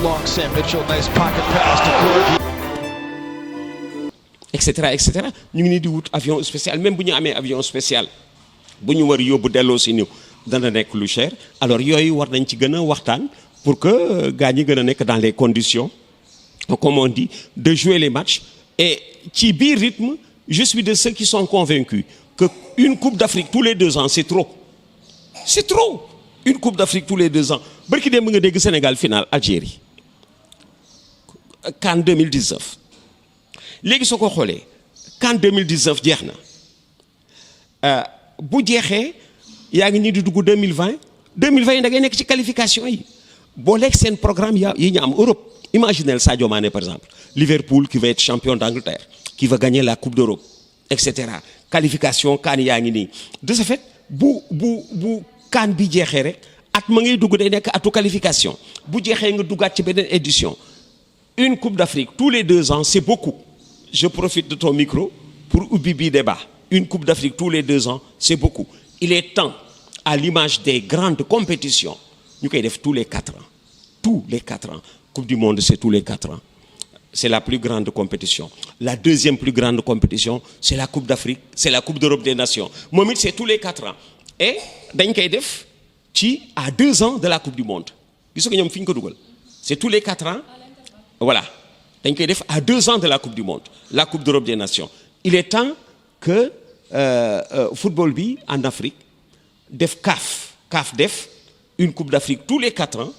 long Sam Mitchell, nice pocket pass to Corgi. et cetera ñu ngi nii di wut avion spécial même bu ñu amee avion spécial bu ñu war yóbbu delloo si ñu dana nekk lu cher alors yooyu war nañ ci gën a waxtaan pour que gars ñi gën a nekk dans les conditions comme on dit de jouer les matchs et ci biir rythme je suis de ceux qui sont convaincus que une coupe d'Afrique tous les 2 ans c'est trop une coupe d'Afrique tous les 2 ans barki dem nga dégg Sénégal finale Algérie CAN 2019 léegi soo ko xoolee CAN 2019 jeex na bu jeexee yaa ngi nii di dugg 2020 da ngay nekk ci qualification yi boo lekk seen programme yi ñu am Europe imaginez Sadio Mané par exemple Liverpool qui va être champion d'Angleterre qui va gagner la coupe d'Europe etc qualification CAN yaa ngi nii de ce fait bu CAN bi jeexee rek at ma ngay dugg day nekk atu qualification bu jeexee nga duggaat ci beneen édition une coupe d'Afrique tous les 2 ans c'est beaucoup. Je profite de ton micro pour ubbi bi débat. Une coupe d'Afrique tous les 2 ans, c'est beaucoup. Il est temps, à l'image des grandes compétitions, ñu koy def tous les 4 ans. Tous les 4 ans. Coupe du monde, c'est tous les 4 ans. C'est la plus grande compétition. La deuxième plus grande compétition, c'est la Coupe d'Afrique, c'est la Coupe d'Europe des Nations. Moom it c'est tous les 4 ans. Et dañ koy def ci à 2 ans de la Coupe du monde. Gis nga ñoom fi ñu ko dugal. C'est tous les 4 ans. Voilà. dañ koy def à 2 ans de la Coupe du Monde la Coupe d'Europe des Nations il est temps que football bi en Afrique def CAF def une Coupe d'Afrique tous les 4 ans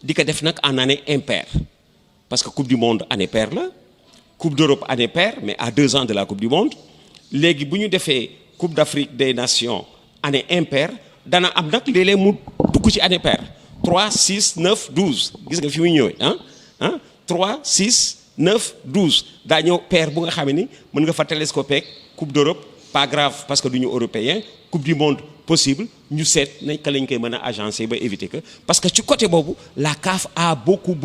di ko def nag en année impaire parce que Coupe du Monde année paire la Coupe d'Europe année paire mais à 2 ans de la Coupe du Monde léegi bu ñu defee Coupe d'Afrique des Nations année impaire dana am nag léeg-léeg mu dugg ci année paire 3 6 9 12 gis nga fi muy ñëwee 3 6 9 12 daa ñëw paire bu nga xam ni mën nga fa télescoper Coupe d'Europe pas grave parce que du ñu européen Coupe du monde possible ñu seet nañ ka lañ koy mën a agencer ba éviter que parce que ci côté boobu la CAF a beaucoup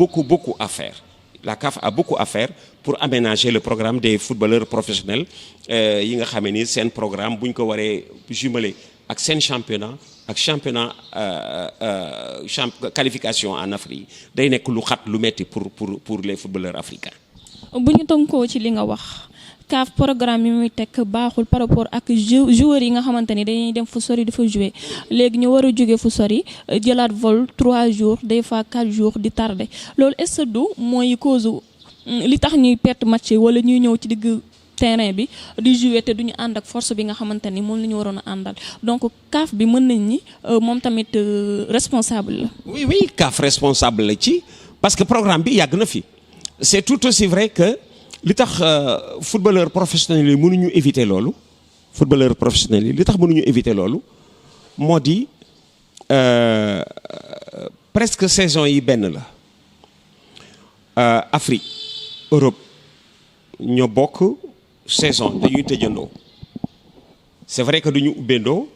à faire la CAF a beaucoup à faire pour aménager le programme des footballeurs professionnels yi nga xam ni seen programme bu ñu ko waree jumeler ak seen championnat qualification en Afrique day nekk lu xat lu metti pour les footballeurs africains. bu ñu tënkoo ci li nga wax CAF programme yi muy teg baaxul par rapport ak joueurs yi nga xamante ni dañuy dem fu sori di fa jouer léegi ñu war a jóge fu sori jëlaat vol 3 jours des fois 4 jours di tardé loolu est-ce que du mooy cause li tax ñuy perte match wala ñuy ñëw ci digg terrain bi di jouer te duñu ànd ak force bi nga xamante ni moom la ñu waroon a àndal donc CAF bi mën nañ ni moom tamit responsable la. oui CAF responsable la ci parce que programme bi yàgg na fi c'est tout aussi vrai que li tax footballeur professionnel yi mënuñu éviter loolu footballeur professionnel yi li tax mënuñu éviter loolu moo di presque saison yi benn la Afrique Europe ñoo bokk saison dañuy tëjandoo c'est vrai que duñu ubbeendoo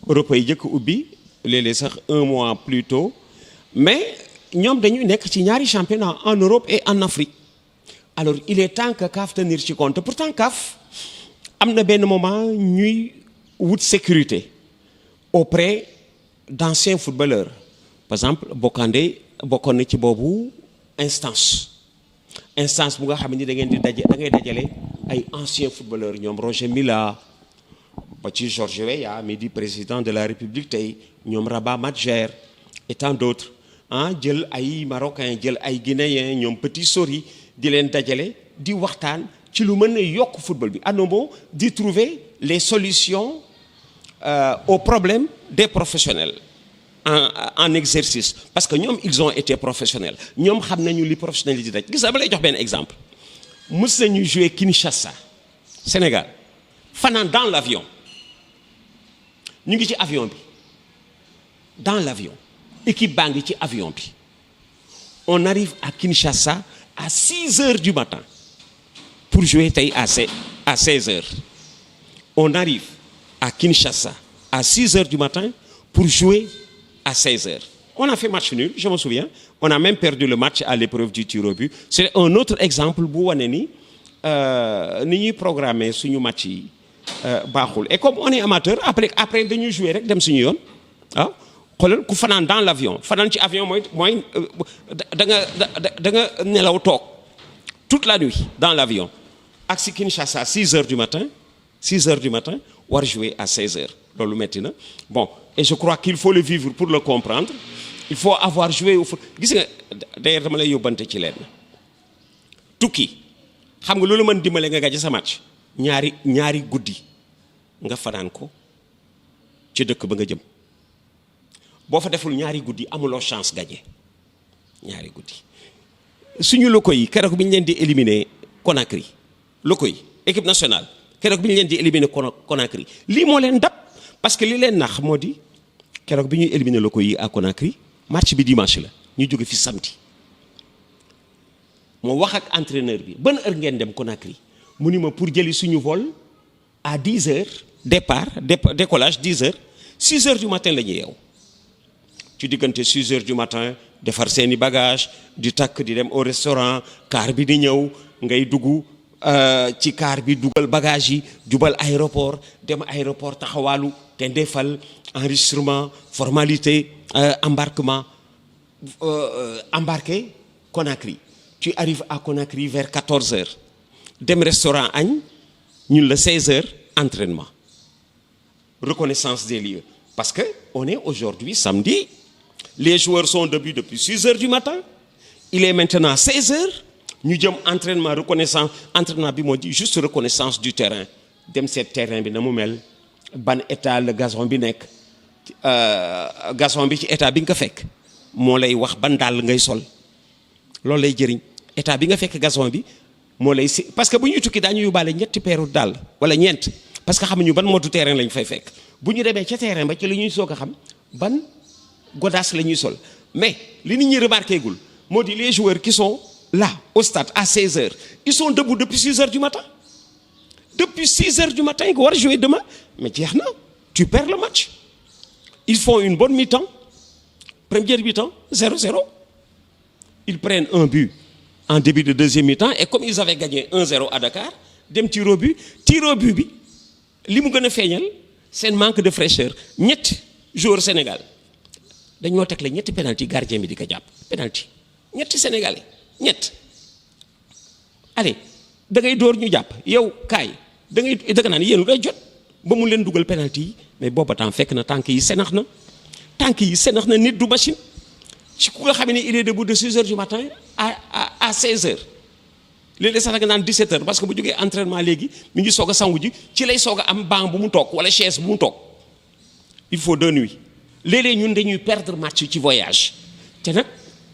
Europe yi jëkk ubbi léeg-léeg sax 1 mois plus tôt mais ñoom dañuy nekk ci ñaari championnat en Europe et en Afrique alors il est temps que CAF tenir ci compte pourtant CAF am na benn moment ñuy wut sécurité auprès d'anciens footballeurs par exemple Bokandé bokkoon na ci boobu instance bu nga xam ni da ngay dajale ay anciens footballeurs ñoom Roger Mila ba ci Georges Weah mi di président de la République tey ñoom Rabat Madjer et tant d'autres jël ay Marocains jël ay Guinéens ñoom Petit Sori di leen dajale di waxtaan ci lu mën a yokk football bi ANOMO di trouver les solutions aux problèmes des professionnels en exercice parce que ñoom ils ont été professionnels ñoom xam nañu li professionnels yi di daj gis nga ba lay jox benn exemple mës nañu jouer Kinshasa Sénégal fanaan dans l'avion ñu ngi ci avion bi dans l'avion équipe baa ngi ci avion bi on arrive à Kinshasa à 6 heures du matin pour jouer tey à 16 heures on arrive à Kinshasa à 6 heures du matin pour jouer à 16 heures on a fait match nul je me souviens on a même perdu le match à l'épreuve du tir au but c'est un autre exemple bu wane ni ñuy programmer suñu match yi baaxul et comme on est amateur après dañuy jouer rek dem suñu yoon xoolal ku fanaan dans l'avion fanaan ci avion mooy da nga nelaw toog toute la nuit dans l'avion ak si Kinshasa 6 heures du matin war jouer à 16 heures loolu metti na bon et je crois qu'il faut le vivre pour le comprendre il faut avoir joué au foot gis nga d'ailleurs dama lay yóbbante ci leen tukki xam nga loolu mën dimbale nga gaje sa match ñaari guddi nga fanaan ko ci dëkk ba nga jëm boo fa deful ñaari guddi amuloo chance gagner ñaari guddi suñu locaux yi keroog bi ñu leen di éliminer Conakry locaux yi équipe nationale keroog bi ñu leen di éliminer Conakry lii moo leen dab parce que li leen nax moo di keroog bi ñuy éliminer locaux yi à Conakry match bi dimanche la ñu jóge fi samedi moo wax ak entraîneur bi ban heure ngeen dem Conakry mu ni ma pour jëli suñu vol à 10 heures décollage 10 heures 6 heures du matin la ñu yeew ci diggante 6 heures du matin defar seeni bagage di takk di dem au restaurant car bi di ñëw ngay dugg ci car bi dugal bagage yi jubal aéroport dem aéroport taxawaalu te defal enregistrement formalité embarquement embarqué Conakry tu arrives à Conakry vers 14 heures dem restaurant añ ñun la 16 heures entraînement reconnaissance des lieux parce que on est aujourd'hui samedi les joueurs sont debout depuis 6 heures du matin il est maintenant 16 heures ñu jëm entraînement reconnaissance entraînement bi moo di juste reconnaissance du terrain dem seet terrain bi na mu mel ban état la gazon bi nekk gazon bi ci état bi nga ko fekk moo lay wax ban dàll ngay sol loolu lay jëriñ état bi nga fekk gazon bi moo lay si parce que bu ñuy tukki daañu yóbbaale ñetti peeru dàll wala ñeent parce que xamuñu ban mootu terrain lañ fay fekk bu ñu demee ca terrain ba ci li ñuy soog a xam ban godaas la ñuy sol mais li nit ñi remarqué gul moo di les joueurs qui sont là au stade à 16 heures ils sont debout depuis 6 heures du matin depuis 6 heures du matin nga war a jouer demain mais jeex na tu perds le match ils font une bonne mi-temps première mi-temps 0-0 ils prennent un but en début de deuxième mi-temps et comme ils avaient gagné 1-0 à Dakar dem tir au but bi li mu gën a feeñal seen manque de fraîcheur ñetti joueurs Sénégal dañoo teg la ñetti penalty gardien bi di ko jàpp penalty ñetti sénégalais ñett allez da ngay door ñu jàpp yow kaay da nga naan yéen lay jot ba mu leen dugal penalty yi mais booba temps fekk na tànk yi senax na nit du machine ci ku nga xam ne il est debout de 6 heures du matin à 16 heures léeg-léeg sax nga naan 17 heures parce que bu jógee entraînement léegi mi ngi soog a sangu ji ci lay soog a am banc bu mu toog wala chaise bu mu toog il faut 2 nuits léeg-léeg ñun dañuy perdre match ci voyage te nag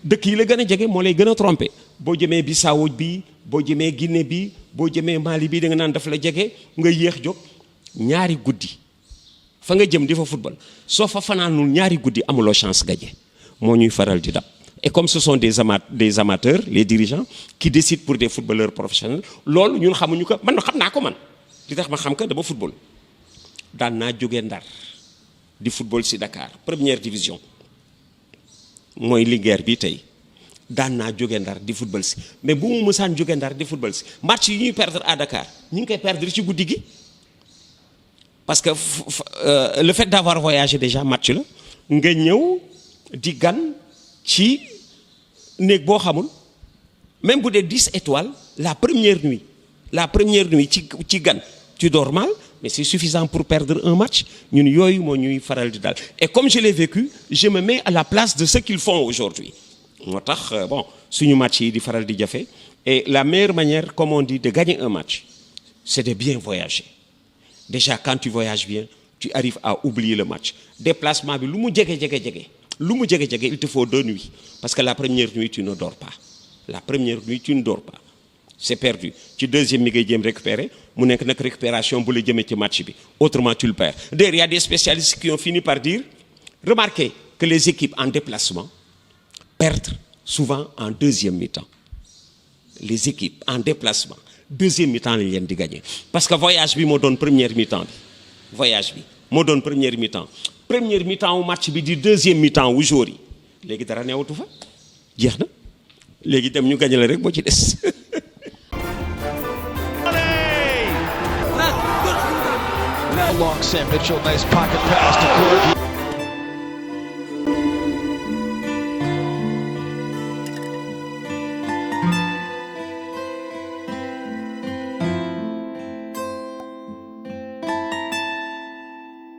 dëkk yi la gën a jege moo lay gën a trompé boo jëmee Bissau bi boo jëmee Guinée bi boo jëmee Mali bi da nga naan daf la jege nga yéex jóg ñaari guddi fa nga jëm di fa football soo fa fanaanul ñaari guddi amuloo chance gaje moo ñuy faral di dab et comme ce sont des amateurs les dirigeants qui décident pour des footballeurs professionnels loolu ñun xamuñu ko man xam naa ko man li tax ma xam ko dama football daan naa jógee Ndar di football si Dakar première division mooy Linguère bi tey daan naa jóge Ndar di football si mais bu mu mësaan jóge Ndar di football si match yi ñuy perdre à Dakar ñu ngi koy perdre ci guddi gi parce que le fait d'avoir voyagé déjà match la nga ñëw di gan ci néeg boo xamul même bu dee 10 étoiles la première nuit ci gan tu dors mal mais c'est suffisant pour perdre un match ñun yooyu moo ñuy faral di dal et comme je l'ai vécu je me mets à la place de ce qu'ils font aujourd'hui moo tax bon suñu match yi di faral di jafe et la meilleure manière comme on dit de gagner un match c'est de bien voyager déjà quand tu voyages bien tu arrives à oublier le match déplacement bi lu mu jege il te faut 2 nuits parce que la première nuit tu ne dors pas c'est perdu ci deuxième mi ngay jéem récupérer mu nekk nag récupération bu la jëmee ci match bi autrement tu le perds. D'ailleurs il y a des spécialistes qui ont fini par dire remarquez que les équipes en déplacement perdent souvent en deuxième mi-temps les équipes en déplacement deuxième mi-temps lañ leen di gagner parce que voyage bi moo doon première mi-temps première mi-temps wu match bi di deuxième mi-temps wu jour yi léegi dara neewatu fa jeex na léegi dem ñu gagner la rek boo ci des. Along Sam Mitchell, nice pocket pass to Corgi.